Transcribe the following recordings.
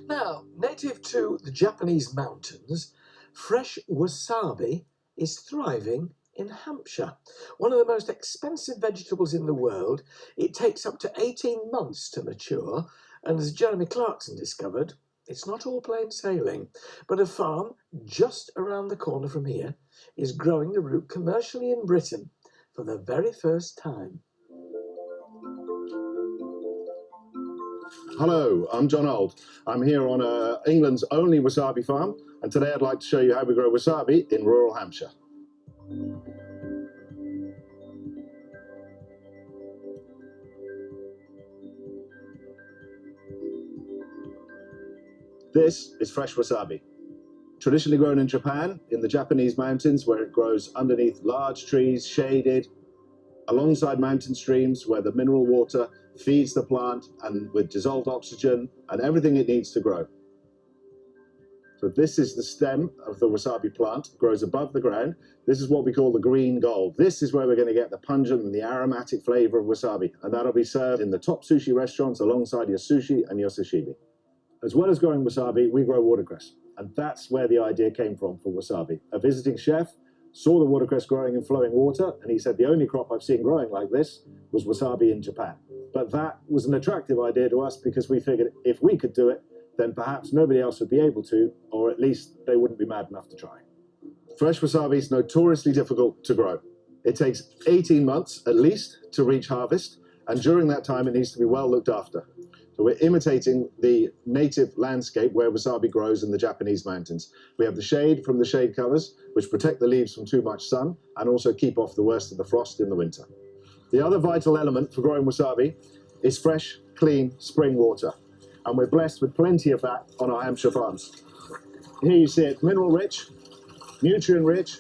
Now, native to the Japanese mountains, fresh wasabi is thriving in Hampshire. One of the most expensive vegetables in the world. It takes up to 18 months to mature, and as Jeremy Clarkson discovered, it's not all plain sailing. But a farm just around the corner from here is growing the root commercially in Britain for the very first time. Hello, I'm Jon Old. I'm here on England's only wasabi farm, and today I'd like to show you how we grow wasabi in rural Hampshire. This is fresh wasabi. Traditionally grown in Japan, in the Japanese mountains, where it grows underneath large trees, shaded, alongside mountain streams where the mineral water feeds the plant and with dissolved oxygen and everything it needs to grow. So this is the stem of the wasabi plant, it grows above the ground. This is what we call the green gold. This is where we're going to get the pungent and the aromatic flavor of wasabi, and that'll be served in the top sushi restaurants alongside your sushi and your sashimi. As well as growing wasabi, we grow watercress, and that's where the idea came from for wasabi. A visiting chef saw the watercress growing in flowing water, and he said, the only crop I've seen growing like this was wasabi in Japan. But that was an attractive idea to us because we figured if we could do it, then perhaps nobody else would be able to, or at least they wouldn't be mad enough to try. Fresh wasabi is notoriously difficult to grow. It takes 18 months at least to reach harvest, and during that time it needs to be well looked after. So we're imitating the native landscape where wasabi grows in the Japanese mountains. We have the shade from the shade covers, which protect the leaves from too much sun and also keep off the worst of the frost in the winter. The other vital element for growing wasabi is fresh, clean spring water. And we're blessed with plenty of that on our Hampshire farms. Here you see it, mineral rich, nutrient rich,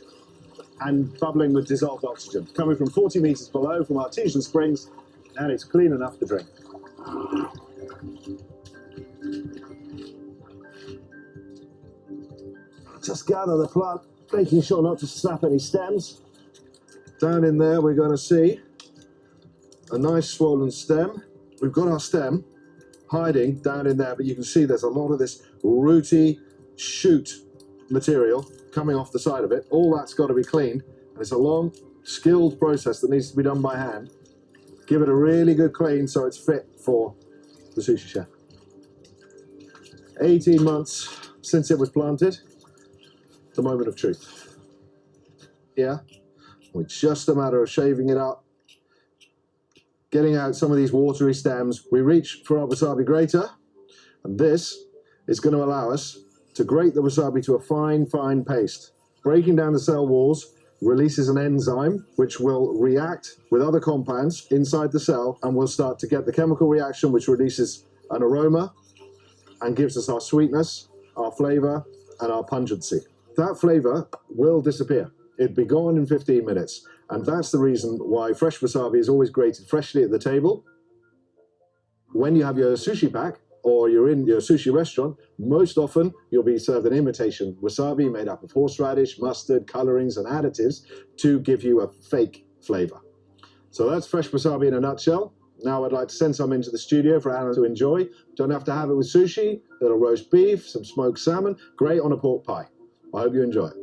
and bubbling with dissolved oxygen. Coming from 40 meters below from artesian springs, and it's clean enough to drink. Just gather the plant, making sure not to snap any stems. Down in there we're going to see a nice swollen stem. We've got our stem hiding down in there, but you can see there's a lot of this rooty shoot material coming off the side of it. All that's got to be cleaned, and it's a long, skilled process that needs to be done by hand. Give it a really good clean so it's fit for the sushi chef. 18 months since it was planted. The moment of truth. Yeah, it's just a matter of shaving it up, getting out some of these watery stems. We reach for our wasabi grater, and this is going to allow us to grate the wasabi to a fine, fine paste. Breaking down the cell walls releases an enzyme which will react with other compounds inside the cell, and we'll start to get the chemical reaction which releases an aroma and gives us our sweetness, our flavor, and our pungency. That flavor will disappear. It'd be gone in 15 minutes. And that's the reason why fresh wasabi is always grated freshly at the table. When you have your sushi pack or you're in your sushi restaurant, most often you'll be served an imitation wasabi made up of horseradish, mustard, colorings, and additives to give you a fake flavor. So that's fresh wasabi in a nutshell. Now I'd like to send some into the studio for Alan to enjoy. Don't have to have it with sushi, a little roast beef, some smoked salmon, great on a pork pie. I hope you enjoy it.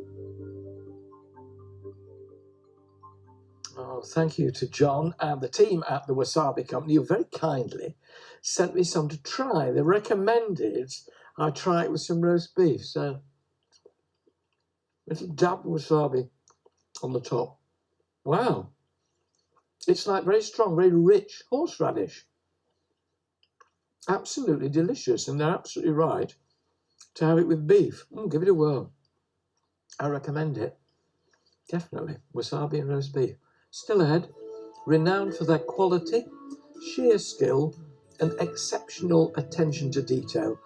Oh, thank you to John and the team at the Wasabi Company, who very kindly sent me some to try. They recommended I try it with some roast beef, so little dab of wasabi on the top. Wow, it's like very strong, very rich horseradish. Absolutely delicious, and they're absolutely right to have it with beef. Give it a whirl. I recommend it. Definitely. Wasabi and roast beef. Still ahead, renowned for their quality, sheer skill, and exceptional attention to detail.